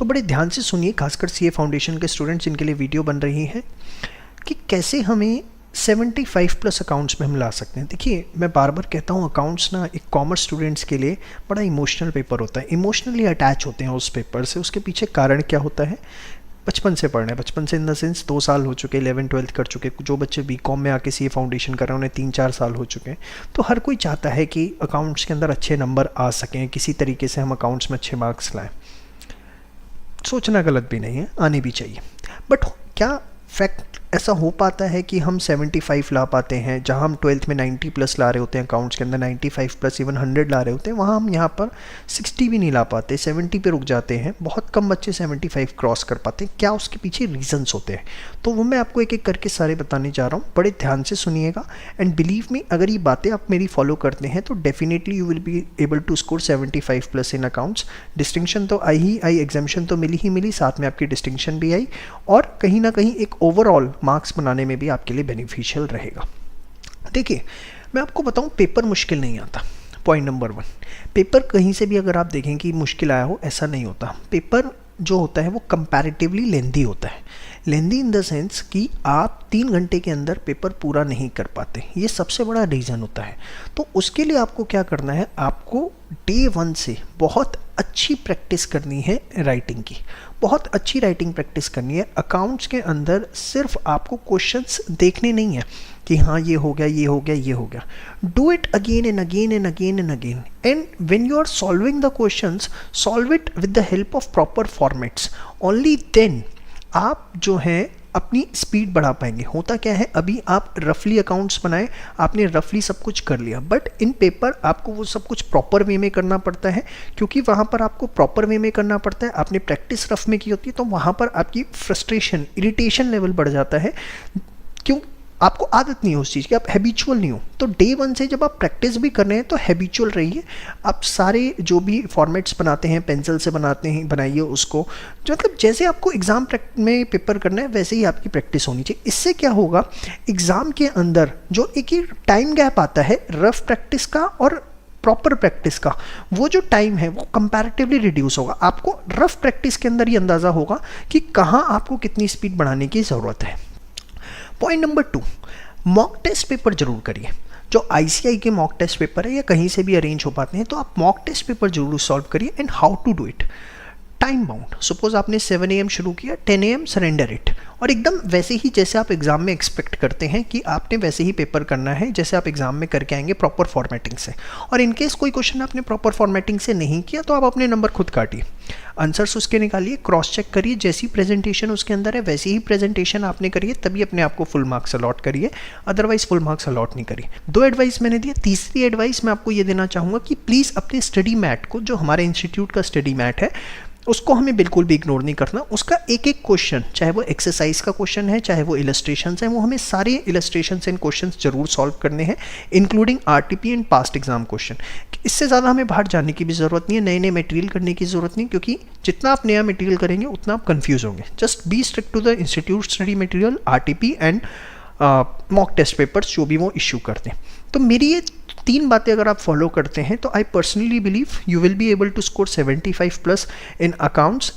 तो बड़े ध्यान से सुनिए, खासकर सीए फाउंडेशन के स्टूडेंट्स जिनके लिए वीडियो बन रही है कि कैसे हमें 75 प्लस अकाउंट्स में हम ला सकते हैं। देखिए, मैं बार बार कहता हूँ, अकाउंट्स ना एक कॉमर्स स्टूडेंट्स के लिए बड़ा इमोशनल पेपर होता है, इमोशनली अटैच होते हैं उस पेपर से। उसके पीछे कारण क्या होता है? बचपन से पढ़ना है, बचपन से इन द सेंस 2 साल हो चुके, 11-12 कर चुके, जो बच्चे बीकॉम में आके सीए फाउंडेशन कर रहे हैं उन्हें 3-4 साल हो चुके हैं। तो हर कोई चाहता है कि अकाउंट्स के अंदर अच्छे नंबर आ सकें, किसी तरीके से हम अकाउंट्स में अच्छे मार्क्स लाएं। सोचना गलत भी नहीं है, आने भी चाहिए। बट क्या फैक्ट ऐसा हो पाता है कि हम 75 ला पाते हैं? जहां हम 12th में 90 प्लस ला रहे होते हैं, अकाउंट्स के अंदर 95 प्लस इवन 100 ला रहे होते हैं, वहां हम यहां पर 60 भी नहीं ला पाते, 70 पे रुक जाते हैं। बहुत कम बच्चे 75 क्रॉस कर पाते हैं। क्या उसके पीछे रीजंस होते हैं? तो वो मैं आपको एक एक करके सारे बताने जा रहा हूँ, बड़े ध्यान से सुनिएगा। एंड बिलीव मी, अगर ये बातें आप मेरी फॉलो करते हैं तो definitely you will be able to score 75 plus in accounts. Distinction तो आई ही आई, एग्जामिशन तो मिली ही मिली, साथ में आपकी डिस्टिंक्शन भी आई, और कहीं ना कहीं एक ओवरऑल मार्क्स बनाने में भी आपके लिए बेनिफिशियल रहेगा। देखिए, मैं आपको बताऊं, पेपर मुश्किल नहीं आता। पॉइंट नंबर 1, पेपर कहीं से भी अगर आप देखें कि मुश्किल आया हो, ऐसा नहीं होता। पेपर जो होता है वो कंपैरेटिवली लेंदी होता है। लेंदी इन द सेंस कि आप 3 घंटे के अंदर पेपर पूरा नहीं कर पाते, ये सबसे बड़ा रीज़न होता है। तो उसके लिए आपको क्या करना है? आपको डे 1 से बहुत अच्छी प्रैक्टिस करनी है राइटिंग की, बहुत अच्छी राइटिंग प्रैक्टिस करनी है। अकाउंट्स के अंदर सिर्फ आपको क्वेश्चंस देखने नहीं है कि हाँ ये हो गया, ये हो गया, ये हो गया। Do it again and again and again and again, and when you are solving the questions, solve it with the help of proper formats. Only then आप जो है अपनी स्पीड बढ़ा पाएंगे। होता क्या है, अभी आप रफली अकाउंट्स बनाए, आपने रफली सब कुछ कर लिया, बट इन पेपर आपको वो सब कुछ प्रॉपर वे में करना पड़ता है, क्योंकि वहाँ पर आपको प्रॉपर वे में करना पड़ता है। आपने प्रैक्टिस रफ में की होती है, तो वहाँ पर आपकी फ्रस्ट्रेशन, इरिटेशन लेवल बढ़ जाता है। क्यों? आपको आदत नहीं है उस चीज़ की, आप हैबिचुअल नहीं हो। तो डे 1 से जब आप प्रैक्टिस भी कर रहे हैं तो हैबिचुअल रहिए। आप सारे जो भी फॉर्मेट्स बनाते हैं, पेंसिल से बनाते हैं, बनाइए उसको, जो मतलब जैसे आपको एग्ज़ाम में पेपर करना है वैसे ही आपकी प्रैक्टिस होनी चाहिए। इससे क्या होगा, एग्ज़ाम के अंदर जो एक ही टाइम गैप आता है रफ प्रैक्टिस का और प्रॉपर प्रैक्टिस का, वो जो टाइम है वो कंपैरेटिवली रिड्यूस होगा। आपको रफ प्रैक्टिस के अंदर ये अंदाज़ा होगा कि कहाँ आपको कितनी स्पीड बढ़ाने की ज़रूरत है। Point number 2, mock test paper जरूर करिए। जो आईसीआई के मॉक टेस्ट पेपर है या कहीं से भी अरेंज हो पाते हैं, तो आप मॉक टेस्ट पेपर जरूर सॉल्व करिए। And how to do it? Time bound. Suppose आपने 7 AM शुरू किया, 10 AM सरेंडर इट, और एकदम वैसे ही जैसे आप एग्जाम में एक्सपेक्ट करते हैं कि आपने वैसे ही पेपर करना है जैसे आप एग्जाम में करके आएंगे, प्रॉपर फॉर्मेटिंग से। और इनकेस कोई क्वेश्चन आपने प्रॉपर फॉर्मेटिंग से नहीं किया तो आप अपने नंबर खुद काटिए, आंसर्स उसके निकालिए, क्रॉस चेक करिए, जैसी प्रेजेंटेशन उसके अंदर है वैसी ही प्रेजेंटेशन आपने करिए, तभी अपने आप को फुल मार्क्स अलॉट करिए, अदरवाइज फुल मार्क्स अलॉट नहीं करिए। 2 एडवाइस मैंने दिए। तीसरी एडवाइस मैं आपको ये देना चाहूँगा कि प्लीज़ अपने स्टडी मैट को, जो हमारे इंस्टीट्यूट का स्टडी मैट है, उसको हमें बिल्कुल भी इग्नोर नहीं करना। उसका एक एक क्वेश्चन, चाहे वो एक्सरसाइज का क्वेश्चन है, चाहे वो इलस्ट्रेशंस हैं, वो हमें सारे इलस्ट्रेशंस एंड क्वेश्चंस जरूर सॉल्व करने हैं, including RTP and past exam question. इससे ज़्यादा हमें बाहर जाने की भी ज़रूरत नहीं है, नए नए मटेरियल करने की ज़रूरत नहीं, क्योंकि जितना आप नया मटेरियल करेंगे उतना आप कन्फ्यूज होंगे। Just be strict to the institute study material, RTP and mock test papers जो भी वो इश्यू करते हैं। तो मेरी ये 3 बातें अगर आप फॉलो करते हैं तो I personally believe you will be able to score 75 plus in accounts.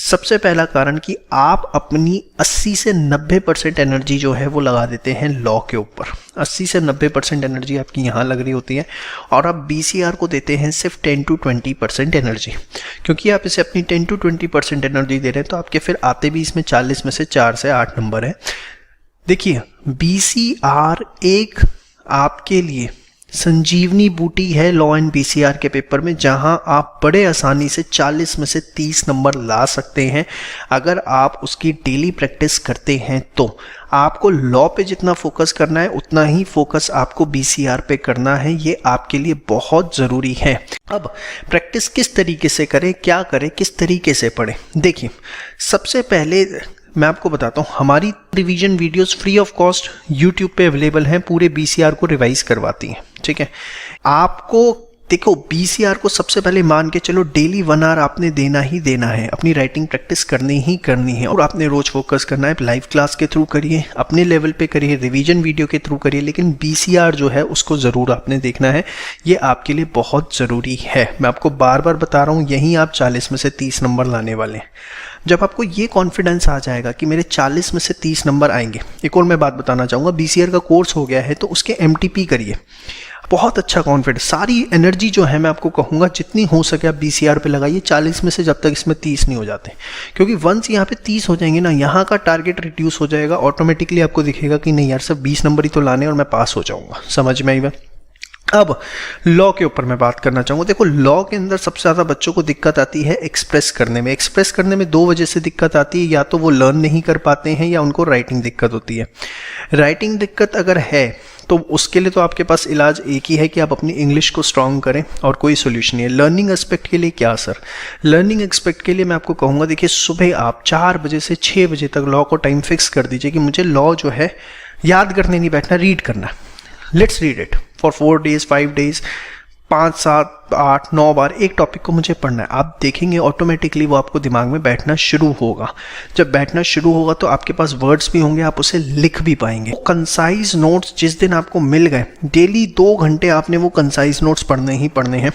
सबसे पहला कारण कि आप अपनी 80 से 90% एनर्जी जो है वो लगा देते हैं लॉ के ऊपर। 80 से 90% एनर्जी आपकी यहाँ लग रही होती है, और आप बीसीआर को देते हैं सिर्फ 10 to 20% एनर्जी। क्योंकि आप इसे अपनी 10 to 20% एनर्जी दे रहे हैं तो आपके फिर आते भी इसमें 40 में से 4 से 8 नंबर है। देखिए, बीसीआर एक आपके लिए संजीवनी बूटी है लॉ एंड बीसीआर के पेपर में, जहां आप बड़े आसानी से 40 में से 30 नंबर ला सकते हैं अगर आप उसकी डेली प्रैक्टिस करते हैं। तो आपको लॉ पे जितना फोकस करना है उतना ही फोकस आपको बीसीआर पे करना है, ये आपके लिए बहुत ज़रूरी है। अब प्रैक्टिस किस तरीके से करें, क्या करें, किस तरीके से पढ़ें? देखिए, सबसे पहले मैं आपको बताता हूँ, हमारी revision videos free of cost YouTube पे अवेलेबल हैं, पूरे बीसीआर को रिवाइज करवाती हैं। ठीक है, आपको देखो बीसीआर को सबसे पहले मान के चलो डेली 1 आवर आपने देना ही देना है, अपनी राइटिंग प्रैक्टिस करनी ही करनी है और आपने रोज फोकस करना है। लाइव क्लास के थ्रू करिए, अपने लेवल पे करिए, रिवीजन वीडियो के थ्रू करिए, लेकिन बीसीआर जो है उसको ज़रूर आपने देखना है, ये आपके लिए बहुत ज़रूरी है। मैं आपको बार बार बता रहा हूँ, यहीं आप 40 में से 30 नंबर लाने वाले हैं। जब आपको ये कॉन्फिडेंस आ जाएगा कि मेरे 40 में से 30 नंबर आएंगे, एक और मैं बात बताना चाहूँगा, बीसीआर का कोर्स हो गया है तो उसके एमटीपी करिए, बहुत अच्छा कॉन्फिडेंस, सारी एनर्जी जो है मैं आपको कहूँगा जितनी हो सके आप बीसीआर पे लगाइए 40 में से, जब तक इसमें 30 नहीं हो जाते। क्योंकि वंस यहाँ पे 30 हो जाएंगे ना, यहाँ का टारगेट रिड्यूस हो जाएगा, ऑटोमेटिकली आपको दिखेगा कि नहीं यार सिर्फ 20 नंबर ही तो लाने और मैं पास हो जाऊँगा। समझ में आई बात? अब लॉ के ऊपर मैं बात करना चाहूँगा। देखो लॉ के अंदर सबसे ज़्यादा बच्चों को दिक्कत आती है एक्सप्रेस करने में। एक्सप्रेस करने में 2 वजह से दिक्कत आती है, या तो वो लर्न नहीं कर पाते हैं या उनको राइटिंग दिक्कत होती है। राइटिंग दिक्कत अगर है तो उसके लिए तो आपके पास इलाज एक ही है कि आप अपनी इंग्लिश को स्ट्रॉन्ग करें और कोई सोल्यूशन नहीं है। लर्निंग एस्पेक्ट के लिए क्या सर? लर्निंग एस्पेक्ट के लिए मैं आपको कहूँगा, देखिए सुबह आप 4 बजे से 6 बजे तक लॉ को टाइम फिक्स कर दीजिए कि मुझे लॉ जो है याद करने नहीं बैठना, रीड करना। Let's read it for 4 days 5 days, 5 7 8 9 बार एक टॉपिक को मुझे पढ़ना है। आप देखेंगे ऑटोमेटिकली वो आपको दिमाग में बैठना शुरू होगा। जब बैठना शुरू होगा तो आपके पास वर्ड्स भी होंगे, आप उसे लिख भी पाएंगे। कंसाइज नोट्स जिस दिन आपको मिल गए, डेली 2 घंटे आपने वो कंसाइज नोट्स पढ़ने ही पढ़ने हैं।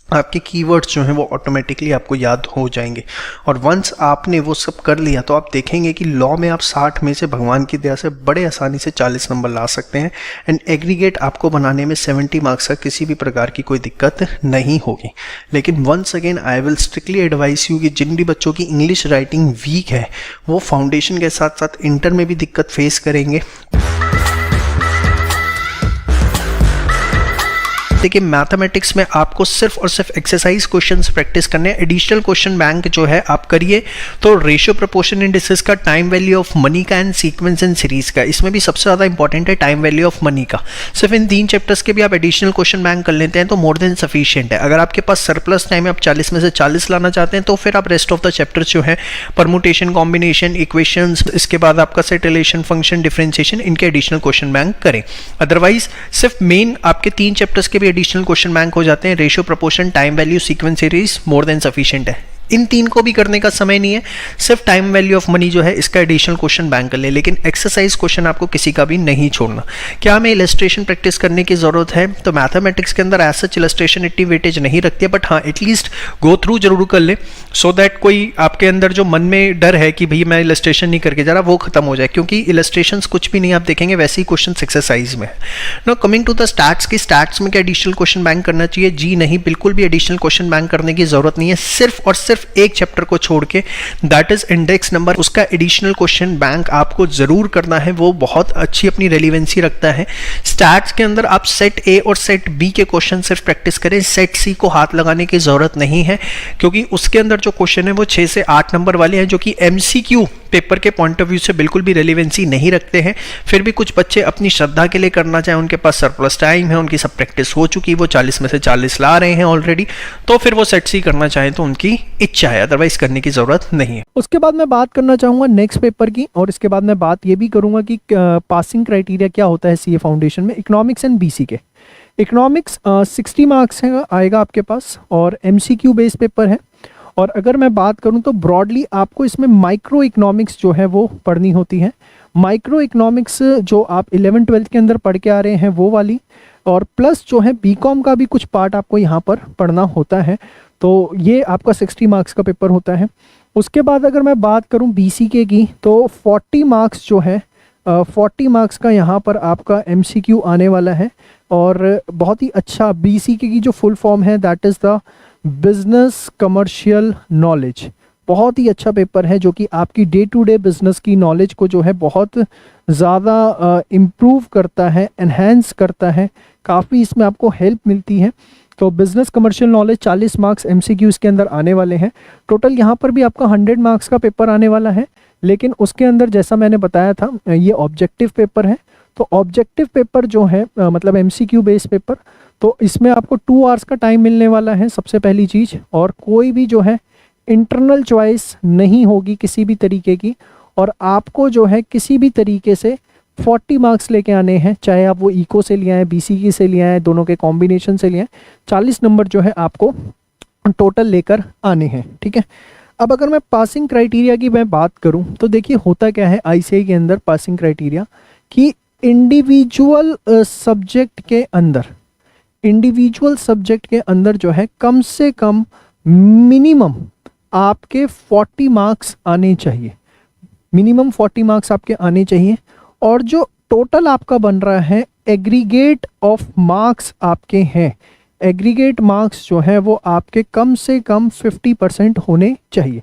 आपके कीवर्ड्स जो हैं वो ऑटोमेटिकली आपको याद हो जाएंगे। और वंस आपने वो सब कर लिया तो आप देखेंगे कि लॉ में आप 60 में से भगवान की दया से बड़े आसानी से 40 नंबर ला सकते हैं। एंड एग्रीगेट आपको बनाने में 70 मार्क्स का किसी भी प्रकार की कोई दिक्कत नहीं होगी। लेकिन once again I will strictly advise you कि जिन भी बच्चों की इंग्लिश राइटिंग वीक है वो फाउंडेशन के साथ साथ इंटर में भी दिक्कत फेस करेंगे। देखिए मैथमेटिक्स में आपको सिर्फ और सिर्फ एक्सरसाइज क्वेश्चंस प्रैक्टिस करने हैं। एडिशनल क्वेश्चन बैंक जो है आप करिए तो रेशियो प्रोपोर्शन इंडिसेस का, टाइम वैल्यू ऑफ मनी का एंड सीक्वेंस एंड सीरीज का, इसमें भी सबसे ज़्यादा इंपॉर्टेंट है टाइम वैल्यू ऑफ मनी का। सिर्फ इन 3 चैप्टर्स के भी आप एडिशनल क्वेश्चन बैंक कर लेते हैं तो मोर देन सफिशियंट है। अगर आपके पास सरप्लस टाइम है, आप 40 में से 40 लाना चाहते हैं तो फिर आप रेस्ट ऑफ द चैप्टर्स जो है परमुटेशन, कॉम्बिनेशन, इक्वेशंस, इसके बाद आपका सेट, रिलेशन, फंक्शन, डिफरेंशिएशन, इनके एडिशनल क्वेश्चन बैंक करें। अदरवाइज सिर्फ मेन आपके 3 चैप्टर्स के भी एडिशनल क्वेश्चन बैंक हो जाते हैं। Ratio, proportion, time value, sequence, series more than sufficient है। इन 3 को भी करने का समय नहीं है, सिर्फ टाइम वैल्यू ऑफ मनी जो है इसका एडिशनल क्वेश्चन बैंक कर ले। लेकिन एक्सरसाइज क्वेश्चन आपको किसी का भी नहीं छोड़ना। क्या हमें इलस्ट्रेशन प्रैक्टिस करने की जरूरत है? तो मैथमेटिक्स के अंदर एज सच इलस्ट्रेशन इतनी वेटेज नहीं रखती है, बट हाँ एटलीस्ट गो थ्रू जरूर कर ले, सो दैट कोई आपके अंदर जो मन में डर है कि भाई मैं इलस्ट्रेशन नहीं करके जा रहा, वो खत्म हो जाए। क्योंकि इलस्ट्रेशन कुछ भी नहीं आप देखेंगे, वैसे ही क्वेश्चन एक्सरसाइज में। No coming to the stats की, स्टैट्स में क्या एडिशनल क्वेश्चन बैंक करना चाहिए? जी नहीं, बिल्कुल भी एडिशनल क्वेश्चन बैंक करने की जरूरत नहीं है। सिर्फ और सिर्फ एक चैप्टर को छोड़ के, दैट इज इंडेक्स नंबर, उसका एडिशनल क्वेश्चन बैंक आपको जरूर करना है। वो बहुत अच्छी अपनी रेलिवेंसी रखता है। स्टैट्स के अंदर आप सेट ए और सेट बी के क्वेश्चन सिर्फ प्रैक्टिस करें, सेट सी को हाथ लगाने की जरूरत नहीं है, क्योंकि उसके अंदर जो क्वेश्चन है वो 6 से 8 नंबर वाले हैं, जो कि एमसीक्यू पेपर के पॉइंट ऑफ व्यू से बिल्कुल भी रेलिवेंसी नहीं रखते हैं। फिर भी कुछ बच्चे अपनी श्रद्धा के लिए करना चाहें, उनके पास सरप्लस टाइम है, उनकी सब प्रैक्टिस हो चुकी है, वो 40 में से 40 ला रहे हैं ऑलरेडी, तो फिर वो सेट सी करना चाहें तो उनकी इच्छा है, अदरवाइज करने की जरूरत नहीं है। उसके बाद मैं बात करना चाहूँगा नेक्स्ट पेपर की, और इसके बाद मैं बात ये भी करूँगा कि पासिंग क्राइटेरिया क्या होता है सीए फाउंडेशन में इकोनॉमिक्स एंड बीसी के। इकोनॉमिक्स 60 मार्क्स है आएगा आपके पास और एमसीक्यू बेस्ड पेपर है। और अगर मैं बात करूं तो ब्रॉडली आपको इसमें माइक्रो इकोनॉमिक्स जो है वो पढ़नी होती है। माइक्रो इकोनॉमिक्स जो आप 11th-12th के अंदर पढ़ के आ रहे हैं वो वाली, और प्लस जो है बीकॉम का भी कुछ पार्ट आपको यहाँ पर पढ़ना होता है। तो ये आपका 60 मार्क्स का पेपर होता है। उसके बाद अगर मैं बात करूँ बीसीके की तो 40 मार्क्स जो है 40 मार्क्स का यहाँ पर आपका एमसीक्यू आने वाला है। और बहुत ही अच्छा बीसीके की जो फुल फॉर्म है that is the business commercial knowledge. बहुत ही अच्छा पेपर है जो कि आपकी डे टू डे बिजनेस की नॉलेज को जो है बहुत ज़्यादा इम्प्रूव करता है, एनहेंस करता है, काफ़ी इसमें आपको हेल्प मिलती है। तो business commercial knowledge 40 marks MCQ इसके अंदर आने वाले हैं। टोटल यहाँ पर भी आपका 100 मार्क्स का पेपर आने वाला है, लेकिन उसके अंदर जैसा मैंने बताया था ये ऑब्जेक्टिव पेपर है। तो ऑब्जेक्टिव पेपर जो है मतलब एमसीक्यू बेस्ड पेपर, तो इसमें आपको 2 आवर्स का टाइम मिलने वाला है सबसे पहली चीज़, और कोई भी जो है इंटरनल चॉइस नहीं होगी किसी भी तरीके की, और आपको जो है किसी भी तरीके से 40 मार्क्स लेके आने हैं, चाहे आप वो इको से ले आए, बीसीकी से ले आए, दोनों के कॉम्बिनेशन से ले आए, 40 नंबर जो है आपको टोटल लेकर आने हैं, ठीक है। अब अगर मैं पासिंग क्राइटेरिया की मैं बात करूं तो देखिए होता क्या है आईसीएआई के अंदर पासिंग क्राइटेरिया कि इंडिविजुअल सब्जेक्ट के अंदर जो है कम से कम मिनिमम आपके 40 मार्क्स आने चाहिए, मिनिमम 40 मार्क्स आपके आने चाहिए। और जो टोटल आपका बन रहा है एग्रीगेट ऑफ मार्क्स आपके हैं, एग्रीगेट मार्क्स जो है वो आपके कम से कम 50% होने चाहिए।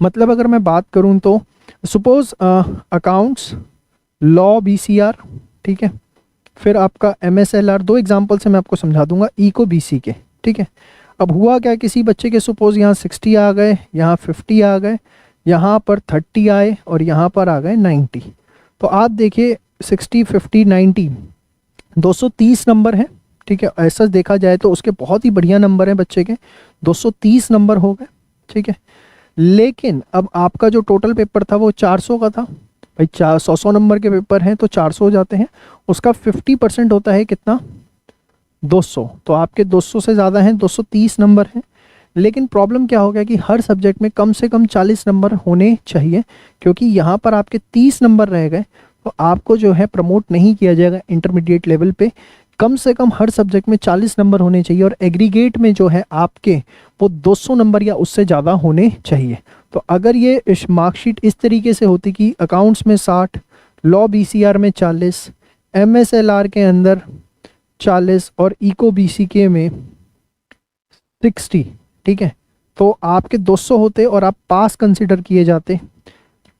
मतलब अगर मैं बात करूं तो सपोज अकाउंट्स, लॉ बीसीआर, ठीक है, फिर आपका एमएसएलआर, दो एग्जांपल से मैं आपको समझा दूंगा, इको बीसी के, ठीक है। अब हुआ क्या, किसी बच्चे के सपोज यहाँ 60 आ गए, यहाँ 50 आ गए, यहाँ पर 30 आए और यहाँ पर आ गए 90। तो आप देखिए 60, 50, 90, 230 नंबर है, ठीक है। ऐसा देखा जाए तो उसके बहुत ही बढ़िया नंबर हैं बच्चे के, 230 नंबर हो गए, ठीक है। लेकिन अब आपका जो टोटल पेपर था वो 400 का था भाई, 100 नंबर के पेपर हैं तो 400 हो जाते हैं, उसका 50% होता है कितना, 200। तो आपके 200 से ज़्यादा हैं, 230 नंबर हैं। लेकिन प्रॉब्लम क्या हो गया कि हर सब्जेक्ट में कम से कम 40 नंबर होने चाहिए, क्योंकि यहाँ पर आपके 30 नंबर रह गए तो आपको जो है प्रमोट नहीं किया जाएगा इंटरमीडिएट लेवल पे। कम से कम हर सब्जेक्ट में 40 नंबर होने चाहिए और एग्रीगेट में जो है आपके वो 200 नंबर या उससे ज़्यादा होने चाहिए। तो अगर ये मार्कशीट इस तरीके से होती कि अकाउंट्स में 60, लॉ बीसीआर में 40, एमएसएलआर के अंदर 40 और इको बीसीके में 60, ठीक है, तो आपके 200 होते और आप पास कंसिडर किए जाते,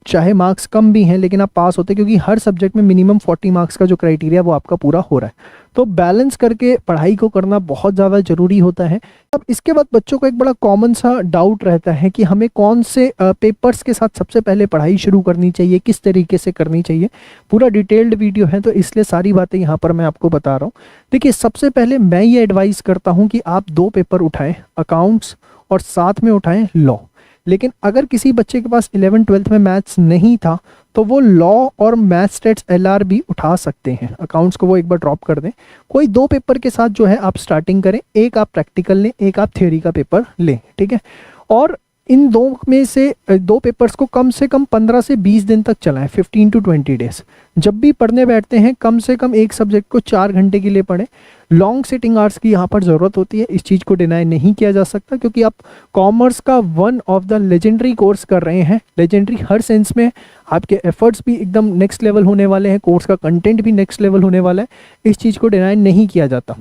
चाहे मार्क्स कम भी हैं लेकिन आप पास होते, क्योंकि हर सब्जेक्ट में मिनिमम 40 मार्क्स का जो क्राइटेरिया वो आपका पूरा हो रहा है। तो बैलेंस करके पढ़ाई को करना बहुत ज़्यादा ज़रूरी होता है। अब इसके बाद बच्चों को एक बड़ा कॉमन सा डाउट रहता है कि हमें कौन से पेपर्स के साथ सबसे पहले पढ़ाई शुरू करनी चाहिए, किस तरीके से करनी चाहिए। पूरा डिटेल्ड वीडियो है तो इसलिए सारी बातें यहाँ पर मैं आपको बता रहा हूँ। देखिए सबसे पहले मैं ये एडवाइस करता हूँ कि आप 2 पेपर उठाएँ, अकाउंट्स और साथ में उठाएँ लॉ। लेकिन अगर किसी बच्चे के पास 11th-12th में मैथ्स नहीं था तो वो लॉ और मैथ्स स्टेट्स एलआर भी उठा सकते हैं, अकाउंट्स को वो एक बार ड्रॉप कर दें। कोई 2 पेपर के साथ जो है आप स्टार्टिंग करें, एक आप प्रैक्टिकल लें, एक आप थ्योरी का पेपर लें, ठीक है। और इन 2 में से 2 पेपर्स को कम से कम 15 से 20 दिन तक चलाएं, 15 to 20 डेज। जब भी पढ़ने बैठते हैं कम से कम एक सब्जेक्ट को 4 घंटे के लिए पढ़ें। लॉन्ग सिटिंग आवर्स की यहाँ पर ज़रूरत होती है, इस चीज़ को डिनाई नहीं किया जा सकता, क्योंकि आप कॉमर्स का one of the legendary course कर रहे हैं। लेजेंडरी हर सेंस में, आपके एफर्ट्स भी एकदम नेक्स्ट लेवल होने वाले हैं, कोर्स का कंटेंट भी नेक्स्ट लेवल होने वाला है, इस चीज़ को डिनाई नहीं किया जाता।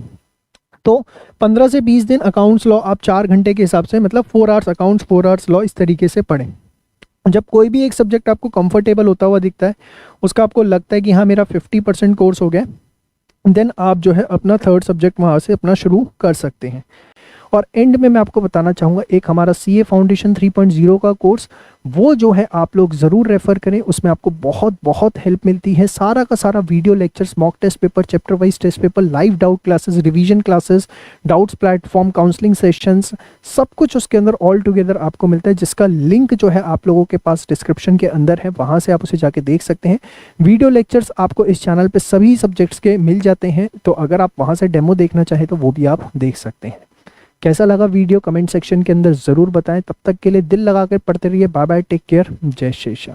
तो 15 से 20 दिन अकाउंट्स लॉ आप 4 घंटे के हिसाब से, मतलब 4 आवर्स अकाउंट्स 4 आवर्स लॉ, इस तरीके से पढ़ें। जब कोई भी एक सब्जेक्ट आपको कंफर्टेबल होता हुआ दिखता है, उसका आपको लगता है कि हाँ मेरा 50% कोर्स हो गया, देन आप जो है अपना 3rd सब्जेक्ट वहाँ से अपना शुरू कर सकते हैं। और एंड में मैं आपको बताना चाहूँगा एक हमारा सीए फाउंडेशन 3.0 का कोर्स, वो जो है आप लोग ज़रूर रेफ़र करें, उसमें आपको बहुत बहुत हेल्प मिलती है। सारा का सारा video lectures, mock test paper, chapter wise test paper, live doubt classes, revision classes, doubts platform, counselling sessions, सब कुछ उसके अंदर ऑल टुगेदर आपको मिलता है, जिसका लिंक जो है आप लोगों के पास डिस्क्रिप्शन के अंदर है, वहाँ से आप उसे जाके देख सकते हैं। वीडियो लेक्चर्स आपको इस चैनल पर सभी सब्जेक्ट्स के मिल जाते हैं, तो अगर आप वहाँ से डेमो देखना चाहें तो वो भी आप देख सकते हैं। कैसा लगा वीडियो कमेंट सेक्शन के अंदर ज़रूर बताएं। तब तक के लिए दिल लगा कर पढ़ते रहिए। बाय बाय, टेक केयर, जय श्री श्याम।